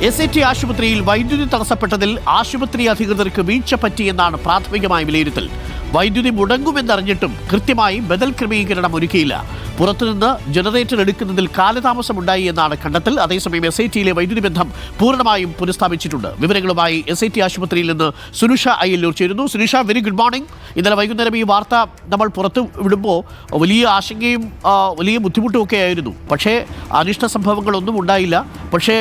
SAT ആശുപത്രിയിൽ വൈദ്യുതി തടസ്സപ്പെട്ടതിൽ ആശുപത്രി അധികൃതർക്ക് വീഴ്ച പറ്റിയെന്നാണ് പ്രാഥമികമായ വിലയിരുത്തൽ. വൈദ്യുതി മുടങ്ങുമെന്നറിഞ്ഞിട്ടും കൃത്യമായി ബദൽ ക്രമീകരണം ഒരുക്കിയില്ല. പുറത്തുനിന്ന് ജനറേറ്റർ എടുക്കുന്നതിൽ കാലതാമസമുണ്ടായി എന്നാണ് കണ്ടെത്തൽ. അതേസമയം SATയിലെ വൈദ്യുതി ബന്ധം പൂർണ്ണമായും പുനഃസ്ഥാപിച്ചിട്ടുണ്ട്. വിവരങ്ങളുമായി SAT ആശുപത്രിയിൽ നിന്ന് സുനുഷ അയ്യല്ലൂർ ചേരുന്നു. Sunusha, very good morning. ഇന്നലെ വൈകുന്നേരം ഈ വാർത്ത നമ്മൾ പുറത്തു വിടുമ്പോൾ വലിയ ആശങ്കയും വലിയ ബുദ്ധിമുട്ടും ഒക്കെ ആയിരുന്നു. പക്ഷേ അനിഷ്ട സംഭവങ്ങളൊന്നും ഉണ്ടായില്ല. പക്ഷേ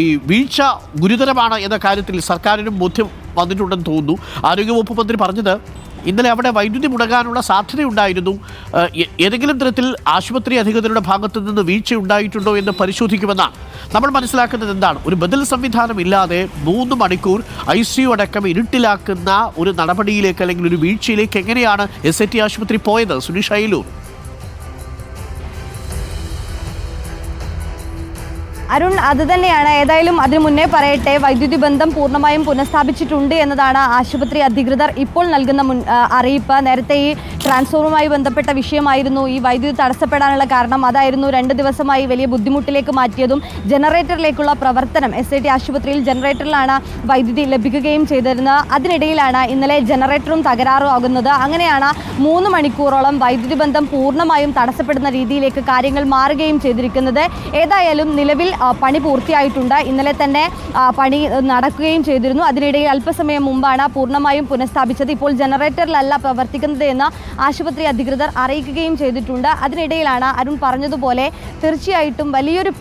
ഈ വീഴ്ച ഗുരുതരമാണ് എന്ന കാര്യത്തിൽ സർക്കാരിനും ബോധ്യം വന്നിട്ടുണ്ടെന്ന് തോന്നുന്നു. ആരോഗ്യവകുപ്പ് മന്ത്രി പറഞ്ഞത് ഇന്നലെ അവിടെ വൈദ്യുതി മുടങ്ങാനുള്ള സാധ്യതയുണ്ടായിരുന്നു. ഏതെങ്കിലും തരത്തിൽ ആശുപത്രി അധികൃതരുടെ ഭാഗത്തു നിന്ന് വീഴ്ച ഉണ്ടായിട്ടുണ്ടോ എന്ന് പരിശോധിക്കുമെന്നാണ്. നമ്മൾ മനസ്സിലാക്കുന്നത് എന്താണ്? ഒരു ബദൽ സംവിധാനം ഇല്ലാതെ 3 മണിക്കൂർ ICU അടക്കം ഇരുട്ടിലാക്കുന്ന ഒരു നടപടിയിലേക്ക് അല്ലെങ്കിൽ ഒരു വീഴ്ചയിലേക്ക് എങ്ങനെയാണ് SAT ആശുപത്രി പോയത്? സുനിഷ അയ്യല്ലൂർ. അരുൺ, അത് തന്നെയാണ്. ഏതായാലും അതിനു മുന്നേ പറയട്ടെ, വൈദ്യുതി ബന്ധം പൂർണ്ണമായും പുനഃസ്ഥാപിച്ചിട്ടുണ്ട് എന്നതാണ് ആശുപത്രി അധികൃതർ ഇപ്പോൾ നൽകുന്ന അറിയിപ്പ്. നേരത്തെ ഈ ട്രാൻസ്ഫോമറുമായി ബന്ധപ്പെട്ട വിഷയമായിരുന്നു ഈ വൈദ്യുതി തടസ്സപ്പെടാനുള്ള കാരണം. അതായിരുന്നു 2 ദിവസമായി വലിയ ബുദ്ധിമുട്ടിലേക്ക് മാറ്റിയതും. ജനറേറ്ററിലേക്കുള്ള പ്രവർത്തനം SAT ആശുപത്രിയിൽ ജനറേറ്ററിലാണ് വൈദ്യുതി ലഭിക്കുകയും ചെയ്തിരുന്നത്. അതിനിടയിലാണ് ഇന്നലെ ജനറേറ്ററും തകരാറുമാകുന്നത്. അങ്ങനെയാണ് 3 മണിക്കൂറോളം വൈദ്യുതി ബന്ധം പൂർണ്ണമായും തടസ്സപ്പെടുന്ന രീതിയിലേക്ക് കാര്യങ്ങൾ മാറുകയും ചെയ്തിരിക്കുന്നത്. ഏതായാലും നിലവിൽ പണി പൂർത്തിയായിട്ടുണ്ട്. ഇന്നലെ തന്നെ പണി നടക്കുകയും ചെയ്തിരുന്നു. അതിനിടയിൽ അല്പസമയം മുമ്പാണ് പൂർണ്ണമായും പുനഃസ്ഥാപിച്ചത്. ഇപ്പോൾ ജനറേറ്ററിലല്ല പ്രവർത്തിക്കുന്നത് എന്ന് ആശുപത്രി അധികൃതർ അറിയിക്കുകയും ചെയ്തിട്ടുണ്ട്. അതിനിടയിലാണ് അരുൺ പറഞ്ഞതുപോലെ തീർച്ചയായിട്ടും വലിയൊരു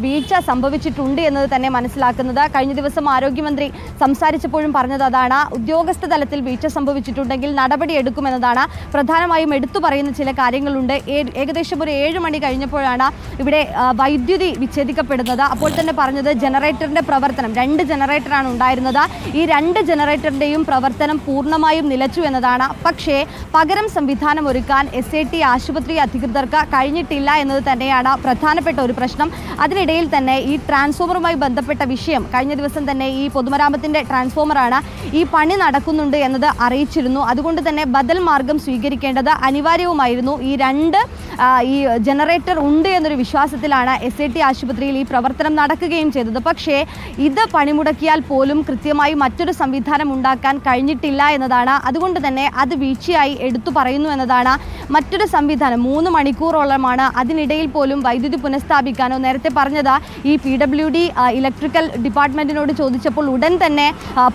വീഴ്ച സംഭവിച്ചിട്ടുണ്ട് എന്നത് തന്നെ മനസ്സിലാക്കുന്നത്. കഴിഞ്ഞ ദിവസം ആരോഗ്യമന്ത്രി സംസാരിച്ചപ്പോഴും പറഞ്ഞത് അതാണ്. ഉദ്യോഗസ്ഥ തലത്തിൽ വീഴ്ച സംഭവിച്ചിട്ടുണ്ടെങ്കിൽ നടപടിയെടുക്കുമെന്നതാണ്. പ്രധാനമായും എടുത്തു പറയുന്ന ചില കാര്യങ്ങളുണ്ട്. ഏകദേശം ഒരു 7 മണി കഴിഞ്ഞപ്പോഴാണ് ഇവിടെ വൈദ്യുതി വിച്ഛേദിക്കപ്പെടുന്നത്. അപ്പോൾ തന്നെ പറഞ്ഞത് ജനറേറ്ററിന്റെ പ്രവർത്തനം 2 ജനറേറ്ററാണ് ഉണ്ടായിരുന്നത്. ഈ 2 ജനറേറ്ററിന്റെയും പ്രവർത്തനം പൂർണ്ണമായും നിലച്ചു എന്നതാണ്. പക്ഷേ പകരം സംവിധാനം ഒരുക്കാൻ SAT ആശുപത്രി അധികൃതർക്ക് കഴിഞ്ഞിട്ടില്ല എന്നത് തന്നെയാണ് പ്രധാനപ്പെട്ട ഒരു പ്രശ്നം. അതിനിടയിൽ തന്നെ ഈ ട്രാൻസ്ഫോമറുമായി ബന്ധപ്പെട്ട വിഷയം കഴിഞ്ഞ ദിവസം തന്നെ ഈ പൊതുമരാമത്തിന്റെ ട്രാൻസ്ഫോമറാണ് ഈ പണി നടക്കുന്നുണ്ട് എന്നത് അറിയിച്ചിരുന്നു. അതുകൊണ്ട് തന്നെ ബദൽ മാർഗം സ്വീകരിക്കേണ്ടത് അനിവാര്യവുമായിരുന്നു. ഈ 2 ഈ ജനറേറ്റർ ഉണ്ട് എന്നൊരു വിശ്വാസത്തിലാണ് SAT ആശുപത്രിയിൽ ഈ പ്രവർത്തനം നടക്കുകയും ചെയ്തത്. പക്ഷേ ഇത് പണിമുടക്കിയാൽ പോലും കൃത്യമായി മറ്റൊരു സംവിധാനം ഉണ്ടാക്കാൻ കഴിഞ്ഞിട്ടില്ല എന്നതാണ്. അതുകൊണ്ട് തന്നെ അത് വീഴ്ചയായി എടുത്തു പറയുന്നു എന്നതാണ്. മറ്റൊരു സംവിധാനം 3 മണിക്കൂറോളമാണ്. അതിനിടയിൽ പോലും വൈദ്യുതി പുനഃസ്ഥാപിക്കാനോ നേരത്തെ പറഞ്ഞത് ഈ PWD ഇലക്ട്രിക്കൽ ഡിപ്പാർട്ട്മെൻറ്റിനോട് ചോദിച്ചപ്പോൾ ഉടൻ തന്നെ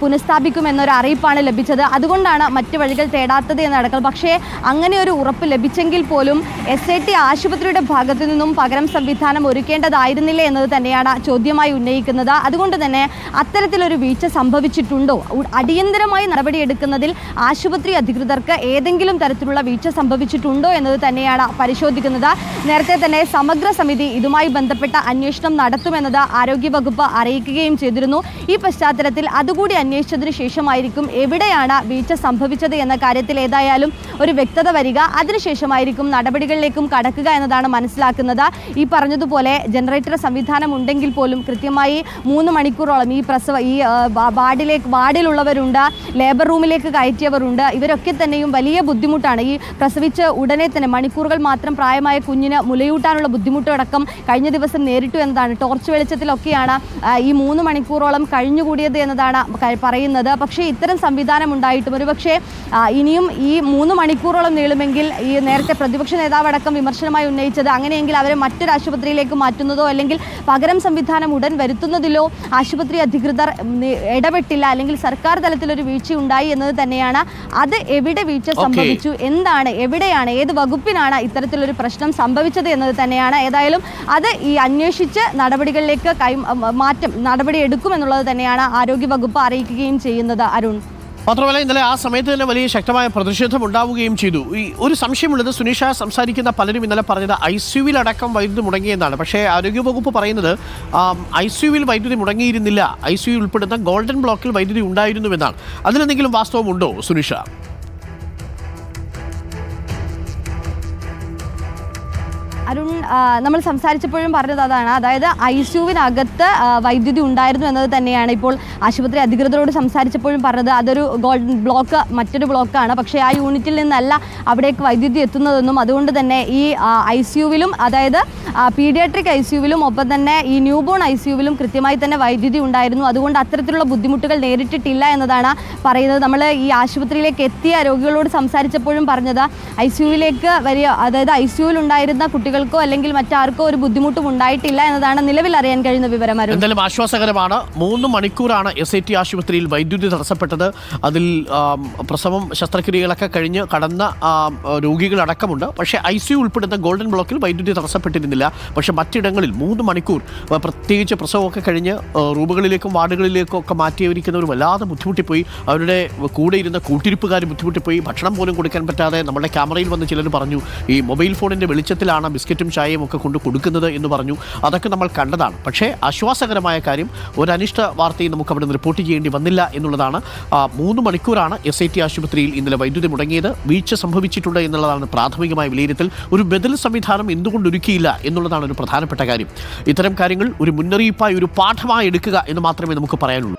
പുനഃസ്ഥാപിക്കുമെന്നൊരു അറിയിപ്പാണ് ലഭിച്ചത്. അതുകൊണ്ടാണ് മറ്റ് വഴികൾ തേടാത്തത് എന്നടക്കം. പക്ഷേ അങ്ങനെ ഒരു ഉറപ്പ് ലഭിച്ചെങ്കിൽ പോലും SAT ആശുപത്രിയുടെ ഭാഗത്തു നിന്നും പകരം സംവിധാനം ഒരുക്കേണ്ടതായിരുന്നില്ലേ എന്നത് തന്നെയാണ് ചോദ്യമായി ഉന്നയിക്കുന്നത്. അതുകൊണ്ട് തന്നെ അത്തരത്തിലൊരു വീഴ്ച സംഭവിച്ചിട്ടുണ്ടോ, അടിയന്തരമായി നടപടിയെടുക്കുന്നതിൽ ആശുപത്രി അധികൃതർക്ക് ഏതെങ്കിലും തരത്തിലുള്ള വീഴ്ച സംഭവിച്ചിട്ടുണ്ടോ എന്നത് തന്നെയാണ് പരിശോധിക്കുന്നത്. നേരത്തെ തന്നെ സമഗ്ര സമിതി ഇതുമായി ബന്ധപ്പെട്ട അന്വേഷണം നടത്തുമെന്നത് ആരോഗ്യവകുപ്പ് അറിയിക്കുകയും ചെയ്തിരുന്നു. ഈ പശ്ചാത്തലത്തിൽ അതുകൂടി അന്വേഷിച്ചതിന് ശേഷമായിരിക്കും എവിടെയാണ് വീഴ്ച സംഭവിച്ചത് എന്ന കാര്യത്തിൽ ഏതായാലും ഒരു വ്യക്തത വരിക. അതിനുശേഷമായിരിക്കും നടപടികളിലേക്കും കടക്കുക എന്നതാണ് മനസ്സിലാക്കുന്നത്. ഈ പറഞ്ഞതുപോലെ ജനറേറ്റർ സംവിധാനം ഉണ്ടെങ്കിൽ പോലും കൃത്യമായി 3 മണിക്കൂറോളം ഈ വാർഡിലുള്ളവരുണ്ട്, ലേബർ റൂമിലേക്ക് കയറ്റിയവരുണ്ട്. ഇവരൊക്കെ തന്നെയും വലിയ ബുദ്ധിമുട്ടാണ്. ഈ പ്രസവിച്ച് ഉടനെ തന്നെ മണിക്കൂറുകൾ മാത്രം പ്രായമായ കുഞ്ഞിന് മുലയൂട്ടാനുള്ള ബുദ്ധിമുട്ടടക്കം കഴിഞ്ഞ ദിവസം നേരിട്ടു എന്നതാണ്. ടോർച്ച് വെളിച്ചത്തിലൊക്കെയാണ് ഈ 3 മണിക്കൂറോളം കഴിഞ്ഞുകൂടിയത് എന്നതാണ് പറയുന്നത്. പക്ഷേ ഇത്തരം സംവിധാനം ഉണ്ടായിട്ടും ഒരുപക്ഷെ ഇനിയും ഈ 3 മണിക്കൂറോളം നീളുമെങ്കിൽ ഈ നേരത്തെ പ്രതിപക്ഷ നേതാവടക്കം വിമർശനമായി ഉന്നയിച്ചത് അങ്ങനെയെങ്കിൽ അവരെ മറ്റൊരു ആശുപത്രിയിലേക്ക് മാറ്റുന്നതോ അല്ലെങ്കിൽ പകരം സംവിധാനം ഉടൻ വരുത്തുന്നതിലോ ആശുപത്രി അധികൃതർ ഇടപെട്ടില്ല, അല്ലെങ്കിൽ സർക്കാർ തലത്തിലൊരു വീഴ്ച ഉണ്ടായി എന്നത് തന്നെയാണ്. അത് എവിടെ വീഴ്ച സംഭവിച്ചു, എന്താണ്, എവിടെയാണ്, ഏത് വകുപ്പിനാണ് ഇത്തരത്തിലൊരു പ്രശ്നം സംഭവിച്ചത് എന്നത് തന്നെയാണ്. ഏതായാലും അത് ഈ അന്വേഷിച്ച് നടപടികളിലേക്ക് നടപടി എടുക്കുമെന്നുള്ളത് തന്നെയാണ് ആരോഗ്യവകുപ്പ് അറിയിക്കുകയും ചെയ്യുന്നത്. അരുൺ, മാത്രമല്ല ഇന്നലെ ആ സമയത്ത് തന്നെ വലിയ ശക്തമായ പ്രതിഷേധം ഉണ്ടാവുകയും ചെയ്തു. ഈ ഒരു സംശയമുള്ളത്, സുനിഷ, സംസാരിക്കുന്ന പലരും ഇന്നലെ പറഞ്ഞത് ICUവിൽ അടക്കം വൈദ്യുതി മുടങ്ങിയെന്നാണ്. പക്ഷേ ആരോഗ്യവകുപ്പ് പറയുന്നത് ICUവിൽ വൈദ്യുതി മുടങ്ങിയിരുന്നില്ല, ICU ഉൾപ്പെടുന്ന ഗോൾഡൻ ബ്ലോക്കിൽ വൈദ്യുതി ഉണ്ടായിരുന്നുവെന്നാണ്. അതിലെന്തെങ്കിലും വാസ്തവമുണ്ടോ സുനിഷ? അരുൺ, നമ്മൾ സംസാരിച്ചപ്പോഴും പറഞ്ഞത് അതാണ്. അതായത് ICUവിനകത്ത് വൈദ്യുതി ഉണ്ടായിരുന്നു എന്നത് തന്നെയാണ് ഇപ്പോൾ ആശുപത്രി അധികൃതരോട് സംസാരിച്ചപ്പോഴും പറഞ്ഞത്. അതൊരു ഗോൾഡൻ ബ്ലോക്ക്, മറ്റൊരു ബ്ലോക്കാണ്. പക്ഷേ ആ യൂണിറ്റിൽ നിന്നല്ല അവിടേക്ക് വൈദ്യുതി എത്തുന്നതെന്നും അതുകൊണ്ട് തന്നെ ഈ ICUവിലും, അതായത് പീഡിയാട്രിക് ICUവിലും ഒപ്പം തന്നെ ഈ ന്യൂബോൺ ICUവിലും കൃത്യമായി തന്നെ വൈദ്യുതി ഉണ്ടായിരുന്നു. അതുകൊണ്ട് അത്തരത്തിലുള്ള ബുദ്ധിമുട്ടുകൾ നേരിട്ടിട്ടില്ല എന്നതാണ് പറയുന്നത്. നമ്മൾ ഈ ആശുപത്രിയിലേക്ക് എത്തിയ രോഗികളോട് സംസാരിച്ചപ്പോഴും പറഞ്ഞത് ICUവിലേക്ക് വരിക, അതായത് ICUവിൽ ഉണ്ടായിരുന്ന കുട്ടികൾക്കോ അല്ലെങ്കിൽ മറ്റാർക്കോ ഒരു ബുദ്ധിമുട്ടും ഉണ്ടായിട്ടില്ല എന്നതാണ് നിലവിൽ അറിയാൻ കഴിയുന്ന വിവരം. എന്തായാലും ആശ്വാസകരമാണ്. 3 മണിക്കൂറാണ് SIT ആശുപത്രിയിൽ വൈദ്യുതി തടസ്സപ്പെട്ടത്. അതിൽ പ്രസവം ശസ്ത്രക്രിയകളൊക്കെ കഴിഞ്ഞ് കടന്ന രോഗികളടക്കമുണ്ട്. പക്ഷേ ICU ഉൾപ്പെടുന്ന ഗോൾഡൻ ബ്ലോക്കിൽ വൈദ്യുതി തടസ്സപ്പെട്ടിരുന്നില്ല. പക്ഷേ മറ്റിടങ്ങളിൽ 3 മണിക്കൂർ, പ്രത്യേകിച്ച് പ്രസവമൊക്കെ കഴിഞ്ഞ് റൂമുകളിലേക്കും വാർഡുകളിലേക്കും ഒക്കെ മാറ്റിയിരിക്കുന്നവർ വല്ലാതെ ബുദ്ധിമുട്ടിപ്പോയി. അവരുടെ കൂടെ ഇരുന്ന കൂട്ടിരിപ്പുകാർ ബുദ്ധിമുട്ടിപ്പോയി. ഭക്ഷണം പോലും കൊടുക്കാൻ പറ്റാതെ നമ്മുടെ ക്യാമറയിൽ വന്ന് ചിലർ പറഞ്ഞു ഈ മൊബൈൽ ഫോണിൻ്റെ വെളിച്ചത്തിലാണ് ബിസ്ക്കറ്റും ചായയും ഒക്കെ കൊണ്ട് കൊടുക്കുന്നത് എന്ന് പറഞ്ഞു. അതൊക്കെ നമ്മൾ കണ്ടതാണ്. പക്ഷേ ആശ്വാസകരമായ കാര്യം, ഒരു അനിഷ്ട വാർത്തയും നമുക്ക് അവിടെ നിന്ന് റിപ്പോർട്ട് ചെയ്യേണ്ടി വന്നില്ല എന്നുള്ളതാണ്. 3 മണിക്കൂറാണ് SIT ആശുപത്രിയിൽ ഇന്നലെ വൈദ്യുതി മുടങ്ങിയത്. വീഴ്ച സംഭവിച്ചിട്ടുണ്ട് എന്നുള്ളതാണ് പ്രാഥമികമായ വിലയിരുത്തൽ. ഒരു ബദൽ സംവിധാനം എന്തുകൊണ്ട് ഒരുക്കിയില്ല എന്നുള്ളതാണ് ഒരു പ്രധാനപ്പെട്ട കാര്യം. ഇത്തരം കാര്യങ്ങൾ ഒരു മുന്നറിയിപ്പായി, ഒരു പാഠമായി എടുക്കുക എന്ന് മാത്രമേ നമുക്ക് പറയാനുള്ളൂ.